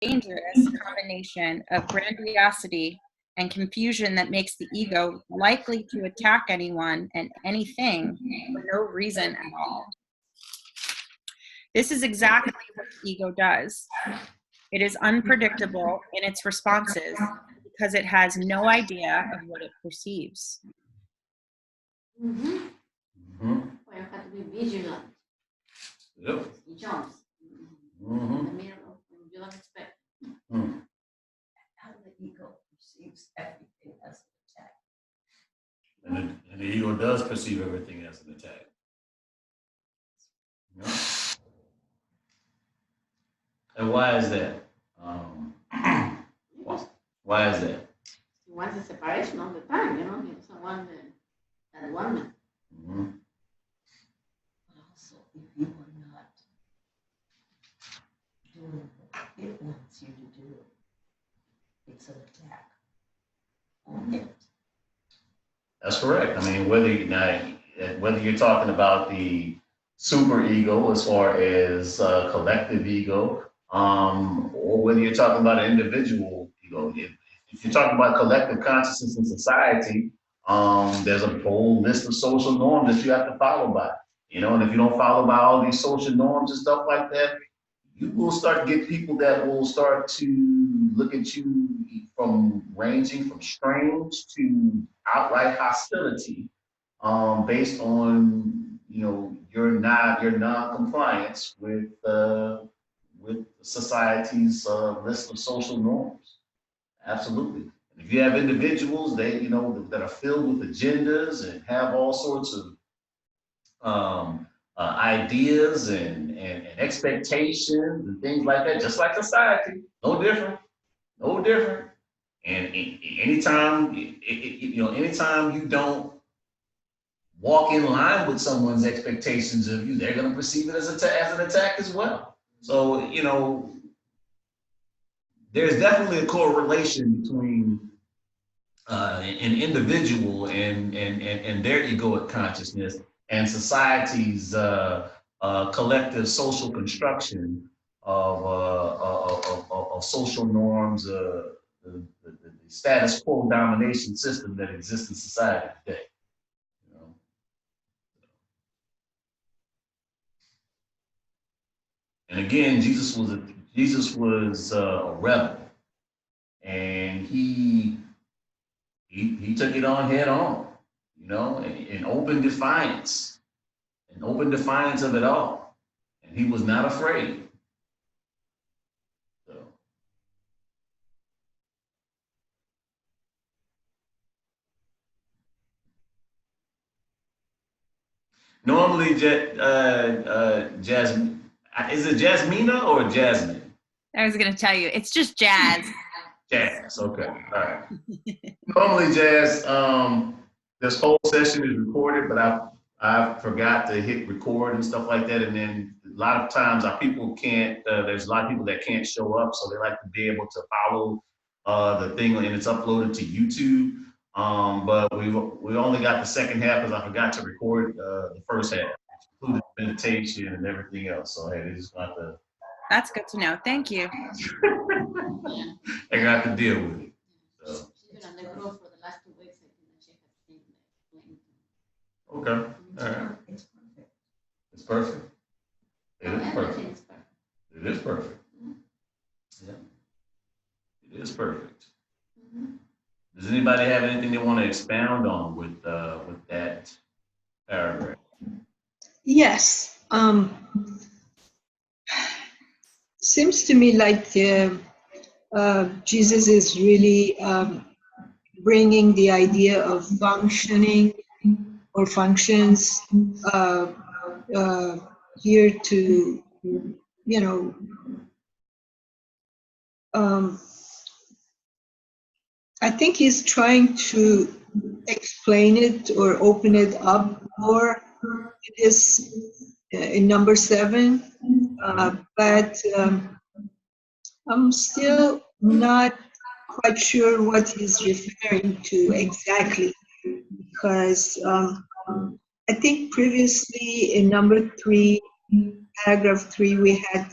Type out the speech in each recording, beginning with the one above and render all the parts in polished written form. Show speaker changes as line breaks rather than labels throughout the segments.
dangerous combination of grandiosity and confusion that makes the ego likely to attack anyone and anything for no reason at all. This is exactly what the ego does. It is unpredictable in its responses because it has no idea of what it perceives.
Well, you have to be vigilant.
Yep.
He jumps in the middle of when you don't expect.
How the ego perceives everything as an attack.
And the ego does perceive everything as an attack. Yeah. And why is that? Why is that?
He wants a separation all the time, you know. He doesn't want that oneness.
But also, if you are not doing what it wants you to do, it's an attack on it.
That's correct. I mean, whether you're talking about the super ego as far as collective ego, or whether you're talking about an individual ego, if you're talking about collective consciousness in society, there's a whole list of social norms that you have to follow by. You know, and if you don't follow by all these social norms and stuff like that, you will start to get people that will start to look at you from ranging from strange to outright hostility, based on, you know, your non-compliance with society's list of social norms. Absolutely. And if you have individuals that are filled with agendas and have all sorts of ideas and expectations and things like that, just like society, no different. And anytime you don't walk in line with someone's expectations of you, they're going to perceive it as an attack as well. So, you know, there's definitely a correlation between an individual and their egoic consciousness and society's collective social construction of social norms, the status quo domination system that exists in society today. You know? And again, Jesus was a rebel, and he took it on head on, you know, in open defiance of it all, and he was not afraid. So. Normally, Jasmine. Is it Jasmina or Jasmine?
I was going to tell you, it's just Jazz.
Jazz, okay, all right. Normally, Jazz, this whole session is recorded, but I forgot to hit record and stuff like that. And then a lot of times our people can't, there's a lot of people that can't show up, so they like to be able to follow the thing, and it's uploaded to YouTube. But we only got the second half because I forgot to record the first half, including meditation and everything else. So hey, they just got to.
That's good to know. Thank you.
They got to deal with it. So.
She's been on the road for the last 2 weeks. I think that she has seen the
Okay. All right.
It's perfect.
It's perfect. It is perfect. It is perfect. Yeah. It is perfect. Does anybody have anything they want to expound on with that paragraph?
Yes. Seems to me like Jesus is really bringing the idea of functioning or functions here to, you know, I think he's trying to explain it or open it up more. It is in number 7, but I'm still not quite sure what he's referring to exactly, because I think previously in number 3, paragraph 3, we had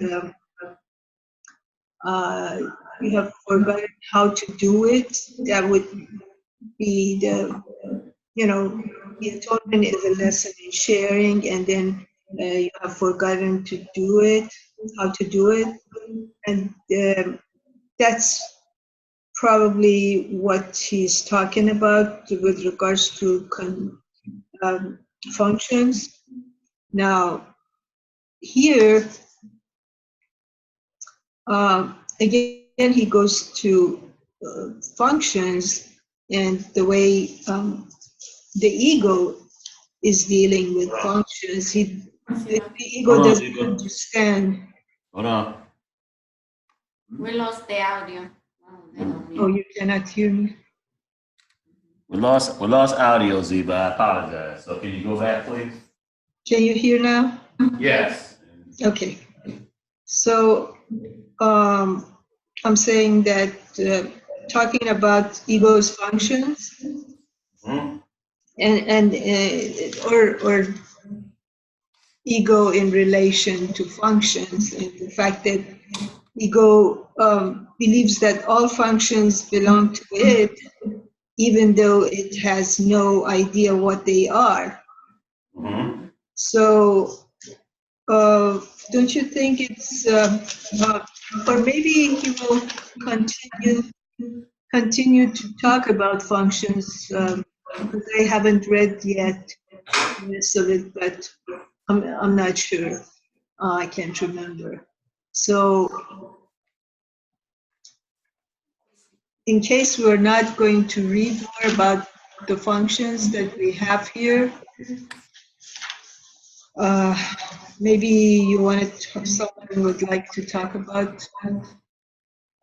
you have forgotten how to do it. That would be the, the atonement is a lesson in sharing, and then you have forgotten to do it, how to do it. And that's probably what he's talking about with regards to functions. Now, here, again, he goes to functions and the way the ego is dealing with functions. The ego doesn't understand.
Hold on.
We lost the audio. Oh, they don't need
Oh, you cannot hear me?
We lost audio, Ziba. I apologize. So can you go back, please?
Can you hear now?
Yes.
Okay. So I'm saying that talking about ego's functions
Hmm?
and or ego in relation to functions, and the fact that ego believes that all functions belong to it, even though it has no idea what they are.
Mm-hmm.
So don't you think it's, or maybe he will continue to talk about functions, because I haven't read yet most of it, but I'm not sure. I can't remember. So in case we're not going to read more about the functions that we have here, maybe you wanted someone would like to talk about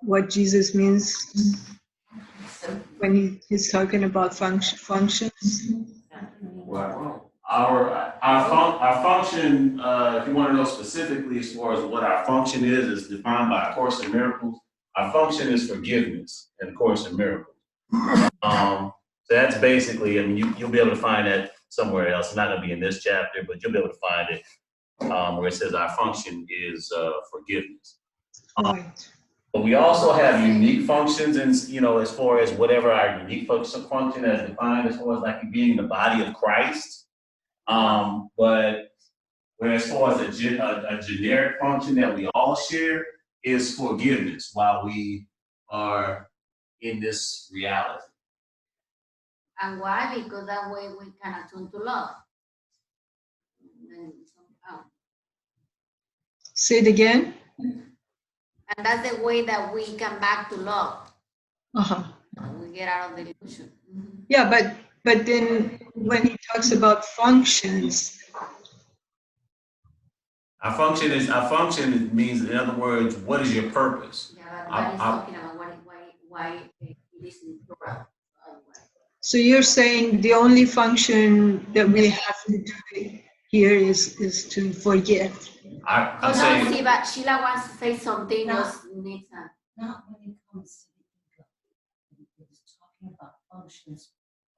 what Jesus means when he's talking about functions.
Well, our function, if you want to know specifically as far as what our function is defined by A Course in Miracles. Our function is forgiveness in A Course in Miracles. So that's basically, I mean, you'll be able to find that somewhere else. It's not going to be in this chapter, but you'll be able to find it where it says our function is forgiveness.
Right.
But we also have unique functions, and as far as whatever our unique function as defined, as far as like being the body of Christ. But whereas far as a generic function that we all share is forgiveness while we are in this reality.
And why? Because that way we can attune to love.
Say it again.
And that's the way that we come back to love.
Uh-huh.
We get out of the illusion. Mm-hmm.
Yeah, but then when he talks about functions,
Our function means, in other words, what is your purpose?
Yeah, but he's talking about why it is in plural.
so you're saying the only function that we have to do here is to forgive.
I'm saying,
see, but Sheila wants to say something.
No.
Needs
Not when it comes to the ego. It's talking about functions,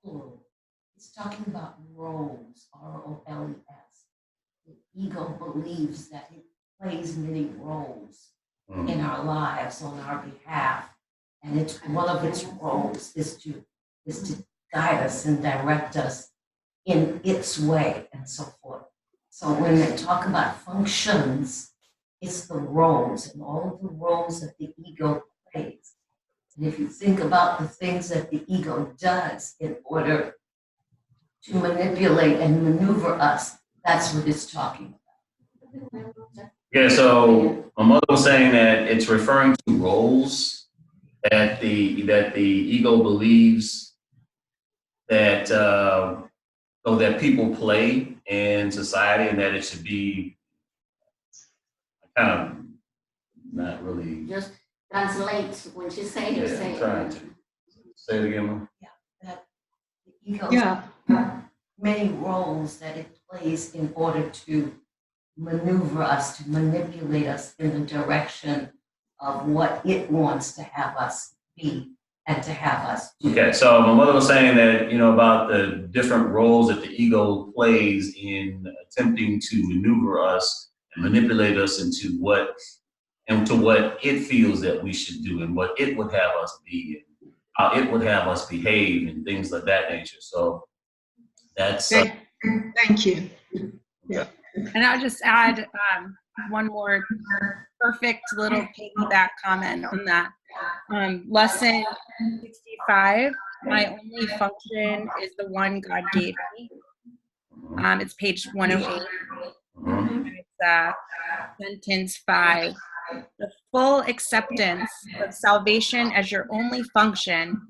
plural. It's talking about roles, R-O-L-E-S. The ego believes that it plays many roles in our lives on our behalf. And it's one of its roles is to guide us and direct us in its way and so forth. So when they talk about functions, it's the roles and all of the roles that the ego plays. And if you think about the things that the ego does in order to manipulate and maneuver us, that's what it's talking about.
yeah, so my mother was saying that it's referring to roles that the ego believes that that people play in society, and that it should be kind of not really.
just translate when she says you say.
Trying to say it again.
That the ego
Yeah.
has many roles that it plays in order to maneuver us, to manipulate us in the direction of what it wants to have us be and to have us do.
Okay, so my mother was saying that, about the different roles that the ego plays in attempting to maneuver us and manipulate us into what and to what it feels that we should do and what it would have us be and how it would have us behave and things of that nature. So that's
Thank you. Yeah.
And I'll just add one more perfect little piggyback comment on that. Lesson 65, my only function is the one God gave me. It's page 108. It's sentence 5. The full acceptance of salvation as your only function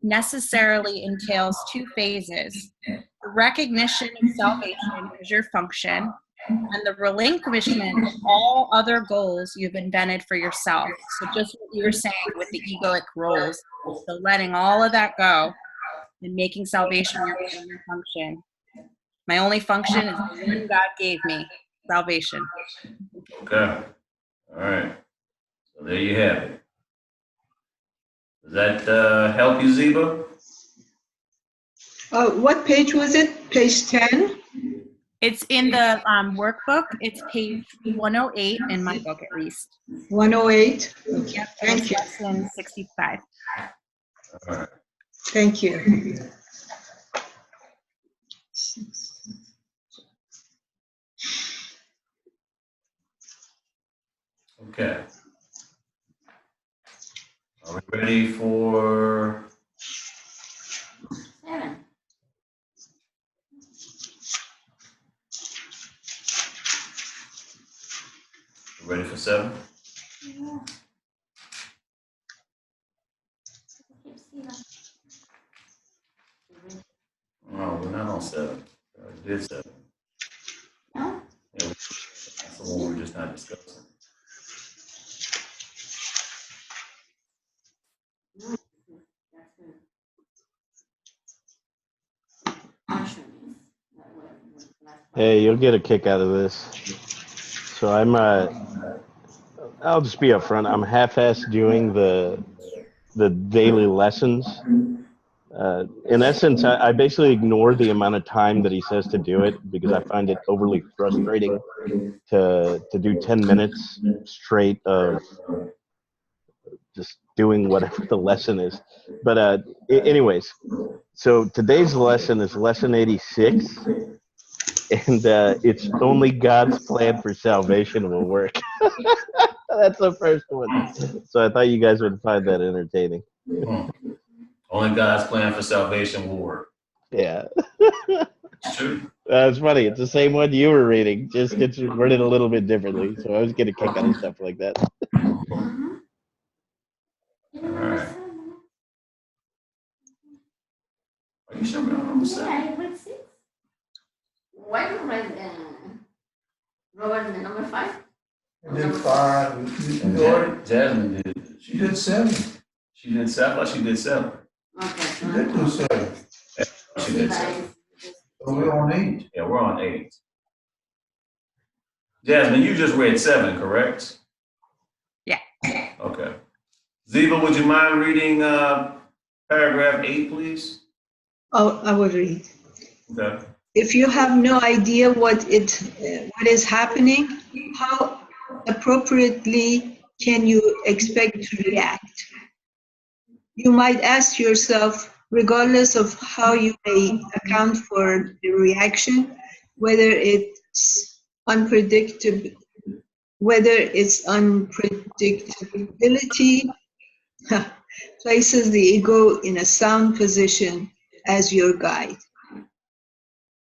necessarily entails 2 phases: the recognition of salvation as your function and the relinquishment of all other goals you've invented for yourself. So just what you were saying with the egoic roles, so letting all of that go and making salvation your only function. My only function is the one God gave me, salvation.
okay. All right. So there you have it. Does that help you, Zeba?
What page was it? Page 10?
It's in the workbook. It's page 108 in my book, at least.
108? Okay,
Yep,
thank you.
Lesson 65.
All right.
Thank you.
Okay. Are we ready for
7.
ready for 7?
Yeah. Keep seeing.
No, we're not on 7. We already did 7.
No?
Yeah, that's the one we're just not discussing.
No. That's good. Actually,
Hey, you'll get a kick out of this. So I'll just be upfront. I'm half-ass doing the daily lessons. In essence, I basically ignore the amount of time that he says to do it because I find it overly frustrating to do 10 minutes straight of just doing whatever the lesson is. But anyways, so today's lesson is lesson 86. And it's only God's plan for salvation will work. That's the first one. So I thought you guys would find that entertaining.
Only God's plan for salvation will work.
Yeah.
It's true.
It's funny. It's the same one you were reading, just it's worded a little bit differently. So I was getting a kick out of stuff like that.
All right. Are you sure we're on number 7?
Yeah, I read 6. Why you read Robert the number 5?
I did 5.
Jasmine did.
She did 7.
She did 7. I thought she did 7.
Okay.
She did do 7.
She did 7.
So we're on 8.
Yeah, we're on 8. Jasmine, you just read 7, correct?
Yeah.
Okay. Ziba, would you mind reading paragraph 8, please?
Oh, I will read.
Okay.
If you have no idea what is happening, how appropriately can you expect to react? You might ask yourself, regardless of how you may account for the reaction, whether it's unpredictability places the ego in a sound position as your guide.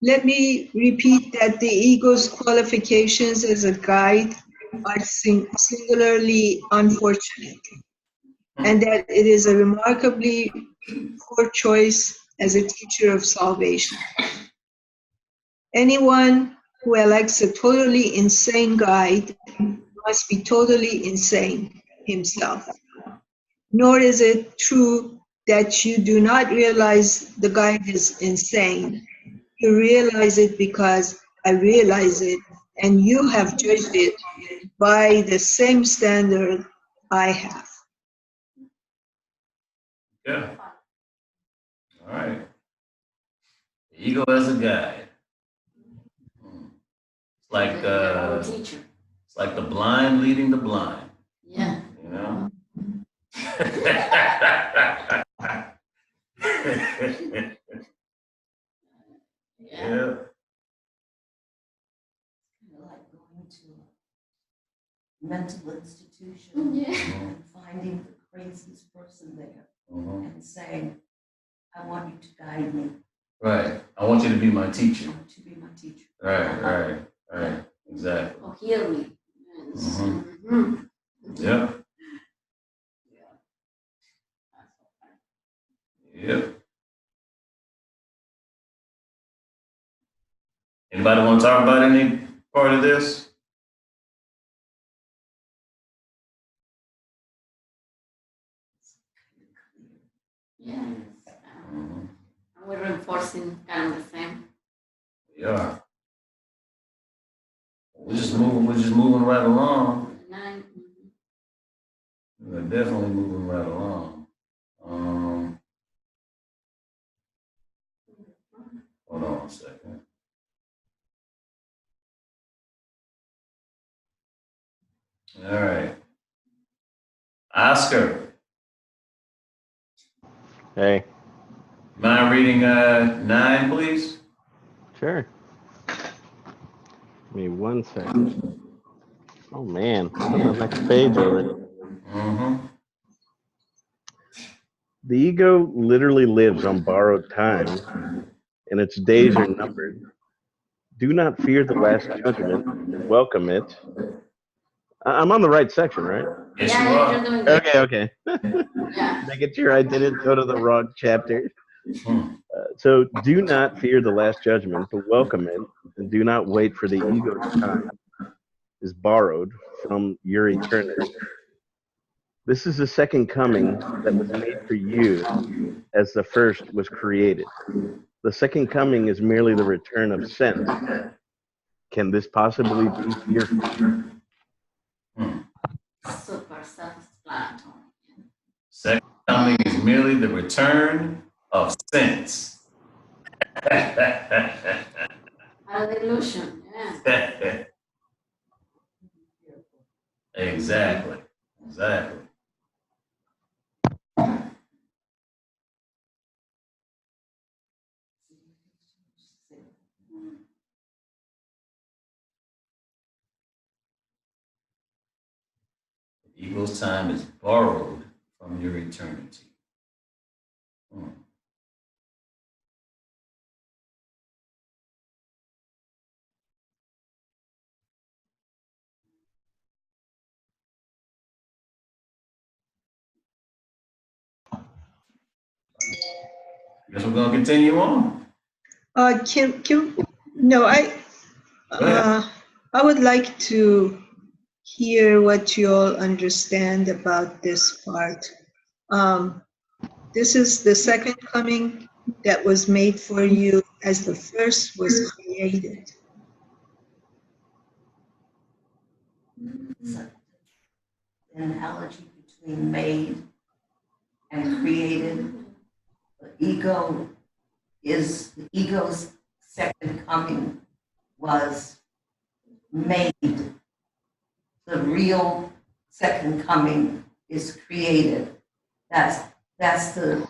Let me repeat that the ego's qualifications as a guide are singularly unfortunate, and that it is a remarkably poor choice as a teacher of salvation. Anyone who elects a totally insane guide must be totally insane himself. Nor is it true that you do not realize the guide is insane. You realize it because I realize it, and you have judged it by the same standard I have.
Yeah. All right. The ego as a guide. It's like
Our teacher.
it's like the blind leading the blind. Yeah.
Like going to a mental institution
Yeah.
and finding the craziest person there and saying, I want you to guide me.
Right. I want you to be my teacher.
I want you to be my teacher.
Right. Exactly.
Oh, heal me. Yes.
Mhm. Yep. Yep. Anybody want to talk about any part of this?
Yes. And we're reinforcing kind of the same.
Yeah. We're just moving right along.
9.
We're definitely moving right along. Hold on a second. All right. Oscar,
Hey,
mind reading 9, please?
sure. Give me 1 second. Oh man, I'm on the next page already. The ego literally lives on borrowed time, and its days are numbered. Do not fear the last judgment. Welcome it. I'm on the right section, right?
Yes, you
Yeah,
are.
you're doing good.
Okay.
Yeah.
Making sure I didn't go to the wrong chapter.
Hmm.
So do not fear the last judgment, but welcome it, and do not wait for the ego's time is borrowed from your eternity. This is the second coming that was made for you as the first was created. The second coming is merely the return of sense. Can this possibly be fearful?
Super self-explanatory.
Second coming is merely the return of sense.
An illusion. Yeah.
Exactly. Ego's time is borrowed from your eternity. Guess we're gonna continue on.
No, I would like to hear what you all understand about this part. This is the second coming that was made for you as the first was created.
So, the analogy between made and created. The ego's second coming was made. The real second coming is created. That's the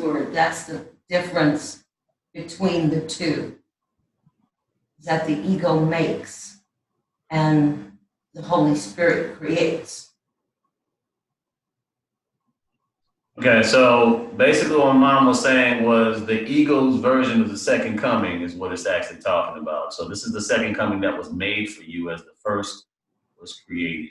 word. That's the difference between the two. That the ego makes and the Holy Spirit creates.
Okay, so basically what Mom was saying was the ego's version of the second coming is what it's actually talking about. So this is the second coming that was made for you as the first was created.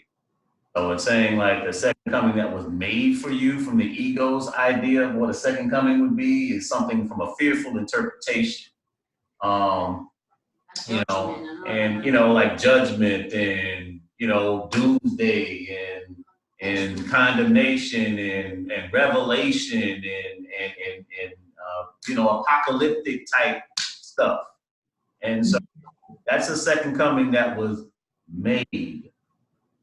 So it's saying like the second coming that was made for you from the ego's idea of what a second coming would be is something from a fearful interpretation. Like judgment and, doomsday and condemnation and revelation and apocalyptic type stuff. And so that's the second coming that was made.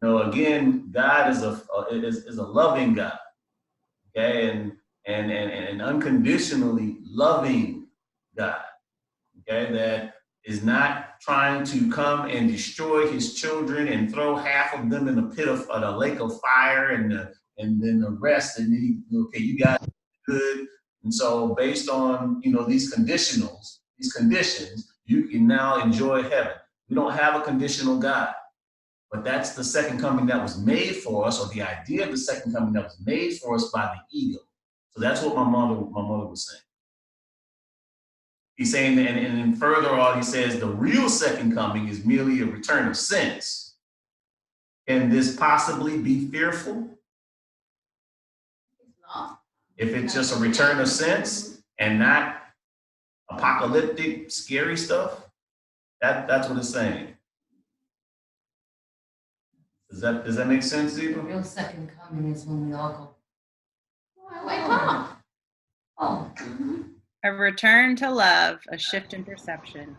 Again, God is a loving God, okay, and unconditionally loving God, okay, that is not trying to come and destroy his children and throw half of them in a lake of fire and and then the rest, and then okay, you got it, good. And so based on, these conditions, you can now enjoy heaven. We don't have a conditional God, but that's the second coming that was made for us, or the idea of the second coming that was made for us by the ego. So that's what my mother was saying. He's saying, and then further on, he says the real second coming is merely a return of sense. Can this possibly be fearful? If it's just a return of sense and not apocalyptic, scary stuff, that's what it's saying. Does that make sense,
The
Zeba?
real second coming is when we all go,
Wake up.
oh,
A return to love, a shift in perception.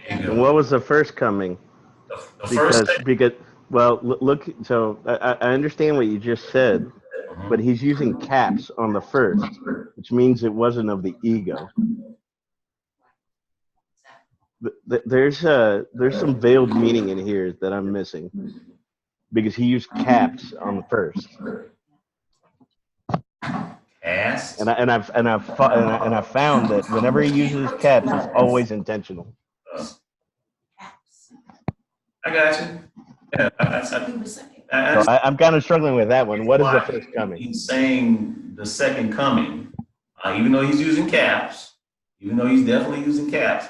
There you go.
And what was the first coming?
The first
Because well, look. So I understand what you just said, but he's using caps on the first, which means it wasn't of the ego. There's some veiled meaning in here that I'm missing, because he used caps on the first.
ass.
And I've found that whenever he uses caps, it's always intentional.
I got you. Yeah,
So I'm kind of struggling with that one. What is the first coming?
He's saying the second coming, even though he's using caps, even though he's definitely using caps,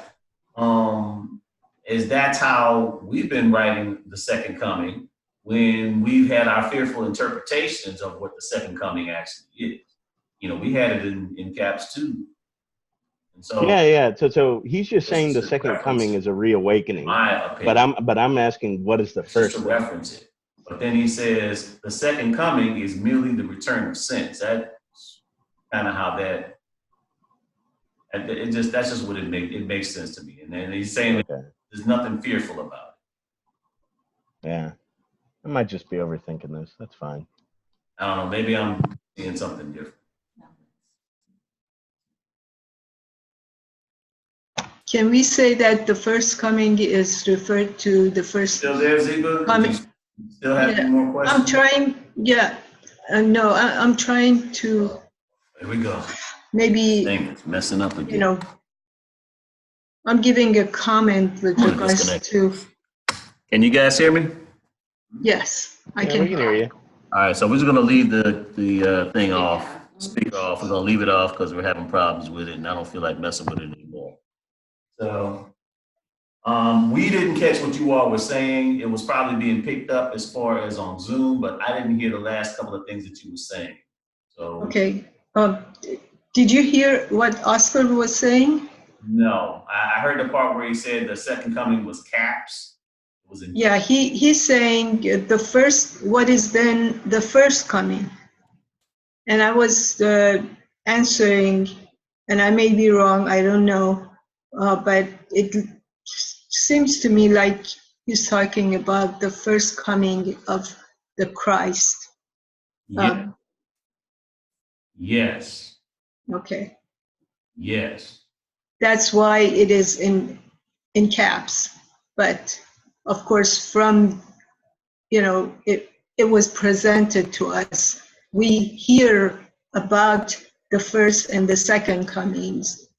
is that's how we've been writing the second coming when we've had our fearful interpretations of what the second coming actually is. We had it in caps too. And so
Yeah. So he's just saying the second coming is a reawakening.
My opinion.
But I'm asking, what is the first?
Just to reference it. But then he says the second coming is merely the return of sense. That's kind of how that's just what it makes sense to me. And then he's saying that there's nothing fearful about it.
Yeah. I might just be overthinking this. That's fine.
I don't know, maybe I'm seeing something different.
Can we say that the first coming is referred to the first
Still there, Zeba?
coming?
Still have any more questions?
I'm trying, no, I'm trying to
Here we go.
maybe,
Thing is messing up again.
I'm giving a comment with regards to,
Can you guys hear me?
yes, I
Yeah,
can.
we can hear you.
All right, so we're just gonna leave the thing off, speaker off. We're gonna leave it off because we're having problems with it, and I don't feel like messing with it anymore. So, we didn't catch what you all were saying. It was probably being picked up as far as on Zoom, but I didn't hear the last couple of things that you were saying. So.
Okay. Did you hear what Oscar was saying?
No, I heard the part where he said the second coming was caps.
Yeah, he's saying what is then the first coming? And I was answering, and I may be wrong, I don't know, but it seems to me like he's talking about the first coming of the Christ.
Yes.
Okay.
Yes.
That's why it is in caps. But of course, from, it was presented to us. We hear about the first and the second comings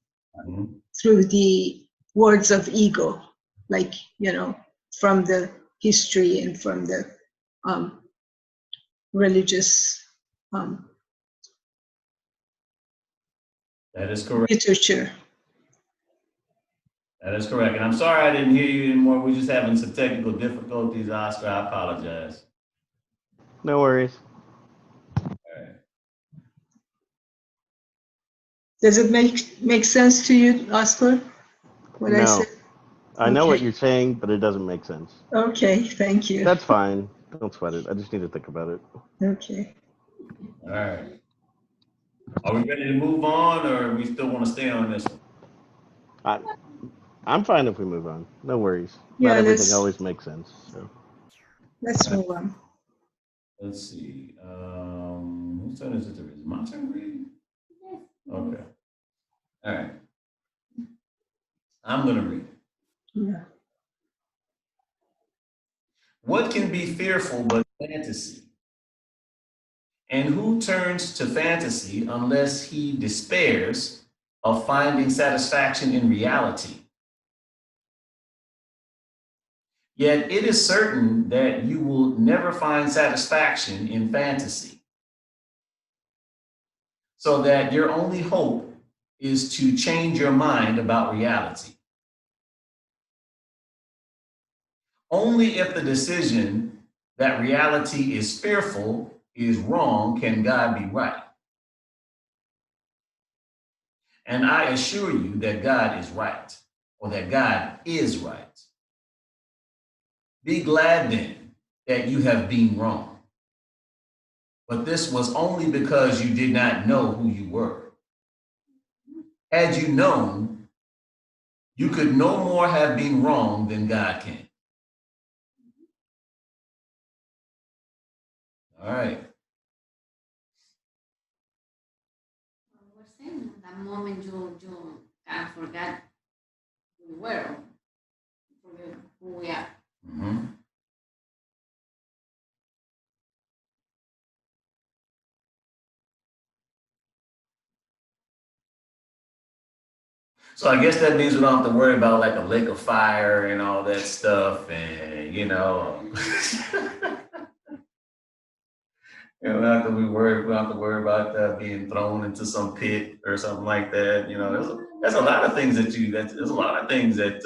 through the words of ego, like, from the history and from the religious
that is correct.
Literature.
That is correct. And I'm sorry I didn't hear you anymore. We're just having some technical difficulties, Oscar. I apologize.
No worries.
All right.
Does it make sense to you, Oscar? What I said?
I know what you're saying, but it doesn't make sense.
Okay, thank you.
That's fine. Don't sweat it. I just need to think about it.
Okay.
All right. Are we ready to move on, or we still want to stay on this one?
I'm fine if we move on. No worries.
Yeah,
Not everything always makes sense. So.
Let's move on.
Let's see. Whose turn is it to read? Is it my turn to read? Okay. All right. I'm going to read it.
Yeah.
What can be fearful but fantasy? And who turns to fantasy unless he despairs of finding satisfaction in reality? Yet it is certain that you will never find satisfaction in fantasy, so that your only hope is to change your mind about reality. Only if the decision that reality is fearful is wrong can God be right. And I assure you that God is right, or that God is right. Be glad then that you have been wrong. But this was only because you did not know who you were. Had you known, you could no more have been wrong than God can. All right.
We're saying that moment you kind of forget who we were, forget who we are.
Mm-hmm. So I guess that means we don't have to worry about like a lake of fire and all that stuff, and you know, we don't have to be worried. We don't have to worry about being thrown into some pit or something like that. You know, there's a lot of things there's a lot of things that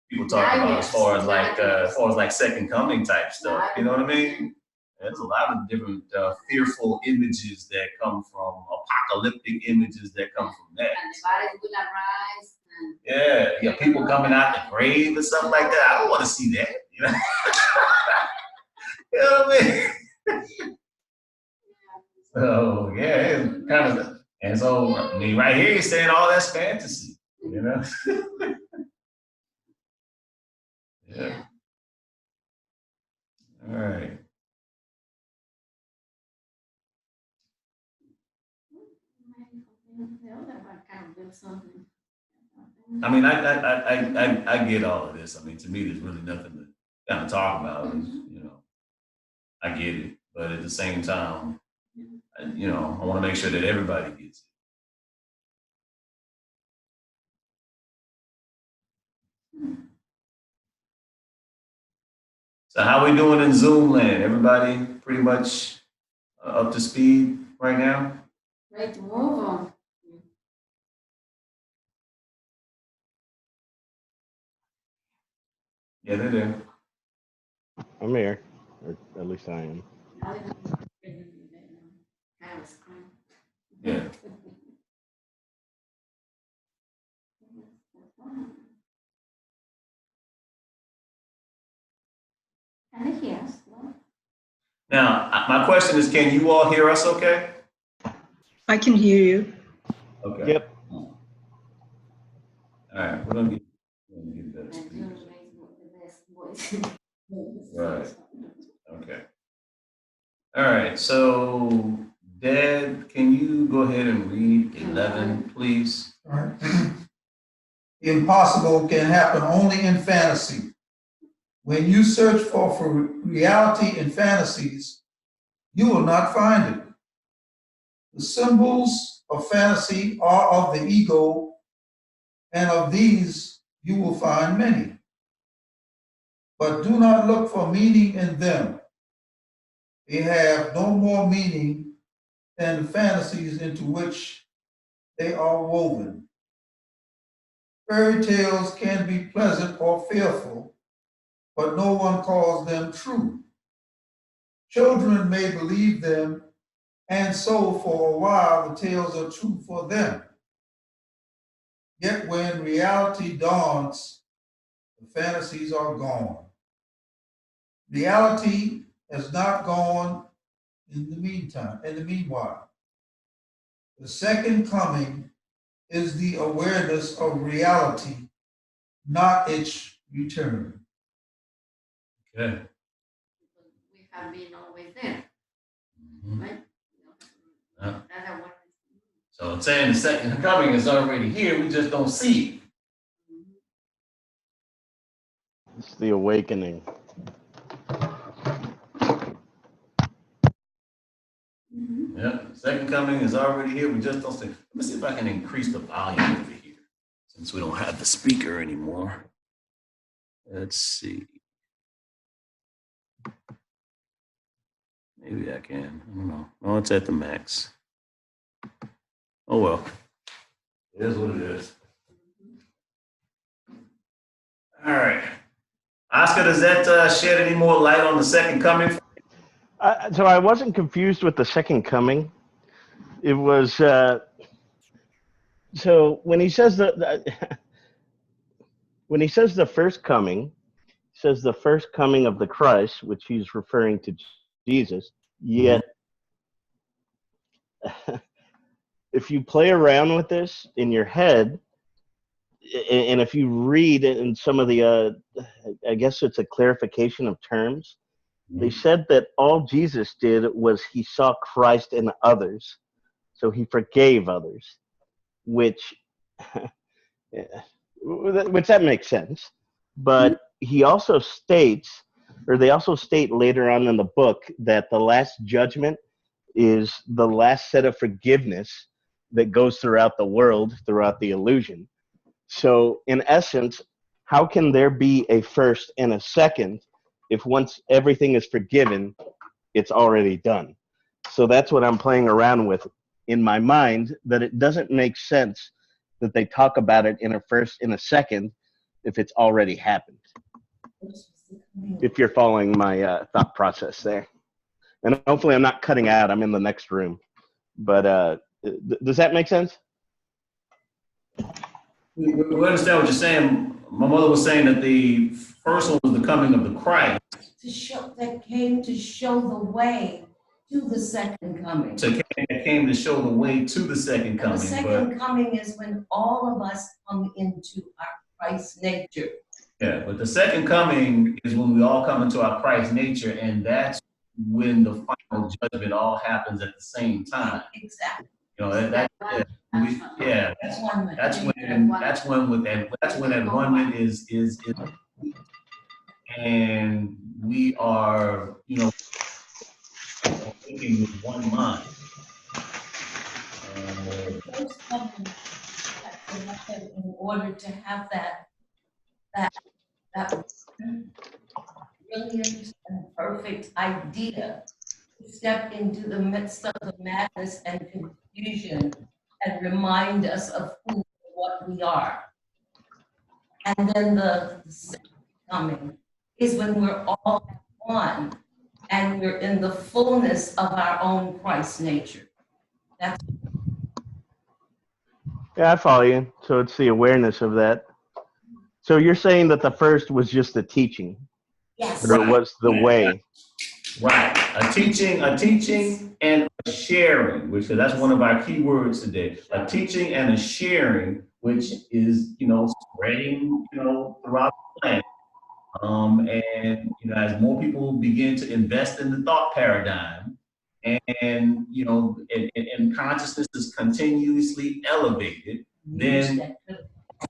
people talk about as far as like second coming type stuff. You know what I mean? There's a lot of different fearful images that come from apocalyptic images that come from that.
And the bodies will arise.
Yeah, people coming out the grave and stuff like that. I don't want to see that. You know, you know what I mean? So yeah, it's kind of, and so I mean, right here you're saying all that's fantasy. You know? Yeah. All right.
The other one kind of built something.
I mean, I get all of this. I mean, to me, there's really nothing to kind of talk about. You know, I get it, but at the same time, you know, I want to make sure that everybody gets it. So, how we doing in Zoom land? Everybody pretty much up to speed right now?
Ready to move on.
Yeah, they're there.
I'm here, or at least I am.
Yeah.
Can they hear us?
Now, my question is, can you all hear us okay?
I can hear you.
Okay.
Yep.
All right, we're gonna get better speakers. Right. Okay. All right, so Dad, can you go ahead and read 11, please?
All right. The impossible can happen only in fantasy. When you search for reality in fantasies, you will not find it. The symbols of fantasy are of the ego, and of these you will find many. But do not look for meaning in them. They have no more meaning than the fantasies into which they are woven. Fairy tales can be pleasant or fearful, but no one calls them true. Children may believe them, and so for a while the tales are true for them. Yet when reality dawns, the fantasies are gone. Reality has not gone in the meanwhile. The second coming is the awareness of reality, not its return.
Okay.
We have been always there,
Mhm.
right?
Yeah.
That's awareness.
So it's saying the second coming is already here, we just don't see it.
It's the awakening.
Yeah, second coming is already here. We just don't see. Let me see if I can increase the volume over here since we don't have the speaker anymore. Let's see. Maybe I can. I don't know. No, it's at the max. Oh well. It is what it is. All right. Oscar, does that shed any more light on the second coming?
So I wasn't confused with the second coming. It was so when he says when he says the first coming, he says the first coming of the Christ, which he's referring to Jesus. Yet, if you play around with this in your head, and if you read in some of the, I guess it's a clarification of terms. They said that all Jesus did was he saw Christ in others, so he forgave others, which that makes sense. But he also states, or they also state later on in the book, that the last judgment is the last set of forgiveness that goes throughout the world, throughout the illusion. So, in essence, how can there be a first and a second if once everything is forgiven, it's already done? So that's what I'm playing around with in my mind, that it doesn't make sense that they talk about it in a first and a second if it's already happened. If you're following my thought process there. And hopefully I'm not cutting out. I'm in the next room. But does that make sense?
We understand what you're saying. My mother was saying that the first one was the coming of the Christ.
That came to show the way to the second coming.
So it came to show the way to the second coming.
And the second coming is when all of us come into our Christ nature.
Yeah, but the second coming is when we all come into our Christ nature, and that's when the final judgment all happens at the same time.
Exactly.
You know, that's when that oneness is, and we are, thinking with one mind.
In order to have that brilliant and perfect idea, to step into the midst of the madness and confusion and remind us of who and what we are. And then the second coming is when we're all one and we're in the fullness of our own Christ nature.
Yeah, I follow you. So it's the awareness of that. So you're saying that the first was just the teaching?
Yes.
Or it was the way?
Right. A teaching and a sharing, which that's one of our key words today. A teaching and a sharing, which is, spreading, throughout the planet. And, as more people begin to invest in the thought paradigm and and consciousness is continuously elevated, then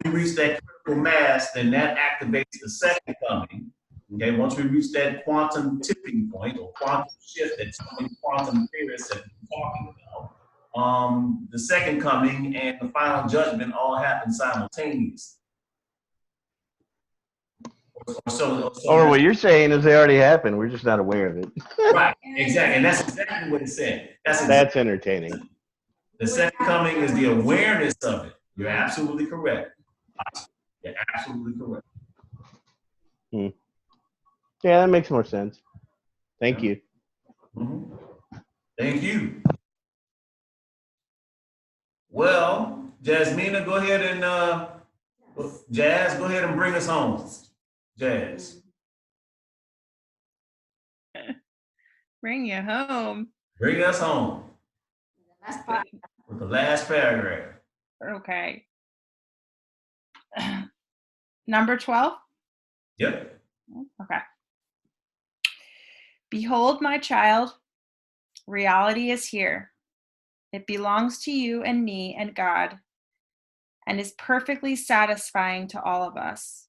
we reach that critical mass, then that activates the second coming. Okay, once we reach that quantum tipping point or quantum shift that so many quantum theorists have been talking about, the second coming and the final judgment all happen simultaneously.
Or what you're saying is they already happened. We're just not aware of it.
Right, exactly. And that's exactly what it said.
That's entertaining.
The second coming is the awareness of it. You're absolutely correct. You're absolutely correct.
Yeah, that makes more sense. Thank you.
Mm-hmm. Thank you. Well, Jasmina, go ahead and Jazz, go ahead and bring us home. Jazz.
Bring you home.
Bring us home. With the last paragraph.
Okay. Number 12?
Yep.
Okay. Behold, my child, reality is here. It belongs to you and me and God, and is perfectly satisfying to all of us.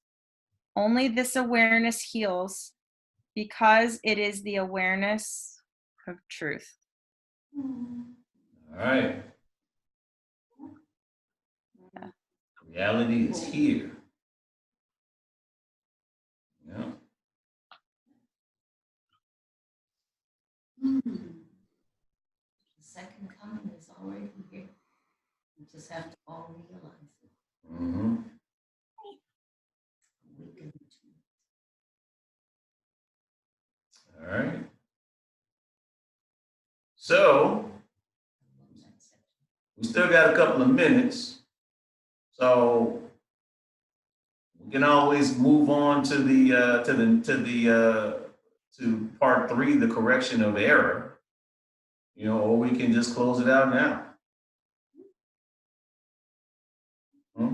Only this awareness heals because it is the awareness of truth.
All right. Reality is here. Yeah.
The second coming is already here. We just have to all realize it.
Mm-hmm.
Awaken to it.
All right. So we still got a couple of minutes. So we can always move on to to part 3, the correction of error. You know, or we can just close it out now. Hmm?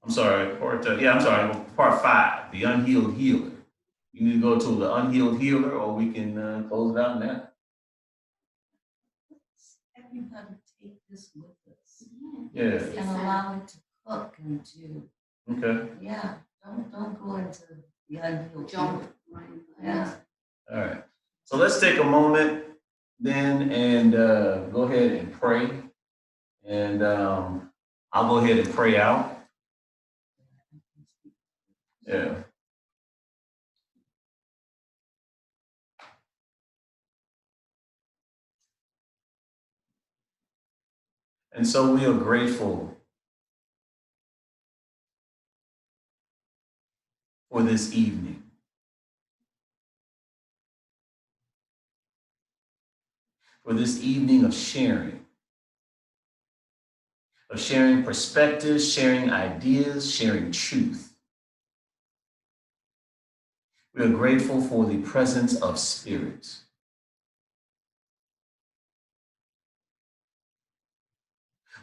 I'm sorry, part I'm sorry, part 5, the unhealed healer. You need to go to the unhealed healer, or we can close it out now.
Everybody take this with us.
Yeah.
And allow it to cook and to,
Okay.
yeah, don't go into the unhealed.
Jump.
Yeah.
All right. So let's take a moment then and go ahead and pray. And I'll go ahead and pray out. Yeah. And so we are grateful for this evening. For this evening of sharing perspectives, sharing ideas, sharing truth. We are grateful for the presence of spirit.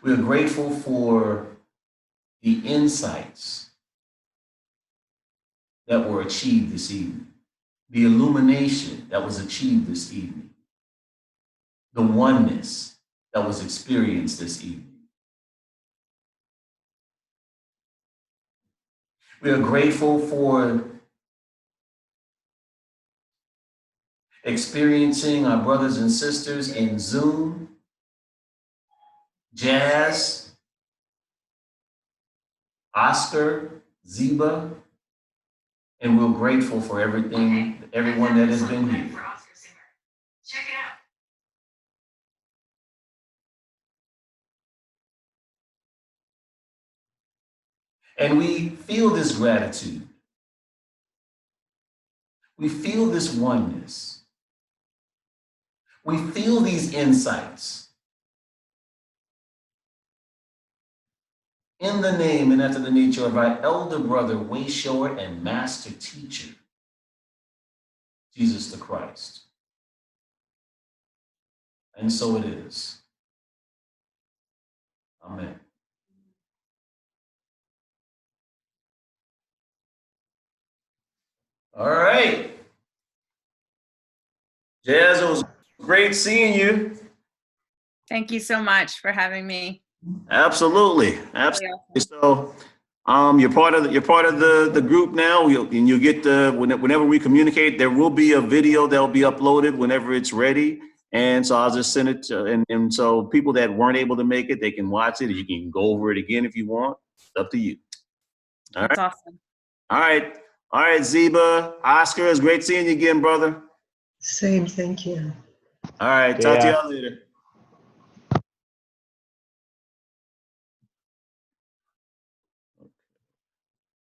We are grateful for the insights that were achieved this evening, the illumination that was achieved this evening, the oneness that was experienced this evening. We are grateful for experiencing our brothers and sisters in Zoom, Jazz, Oscar, Zeba, and we're grateful for everything, everyone that has been here.
Check it out.
And we feel this gratitude. We feel this oneness. We feel these insights. In the name and after the nature of our elder brother, way short and master teacher, Jesus the Christ. And so it is. Amen. All right. Jazz, it was great seeing you.
Thank you so much for having me.
Absolutely. Absolutely. So you're part of the group now, and you'll get whenever we communicate, there will be a video that will be uploaded whenever it's ready. And so I'll just send it to, and so people that weren't able to make it, they can watch it. You can go over it again if you want. It's up to you. All
That's
right.
awesome.
All right. All right, Zeba, Oscar, it's great seeing you again, brother.
Same, thank you.
All right.
See
Talk to
ya.
y'all later.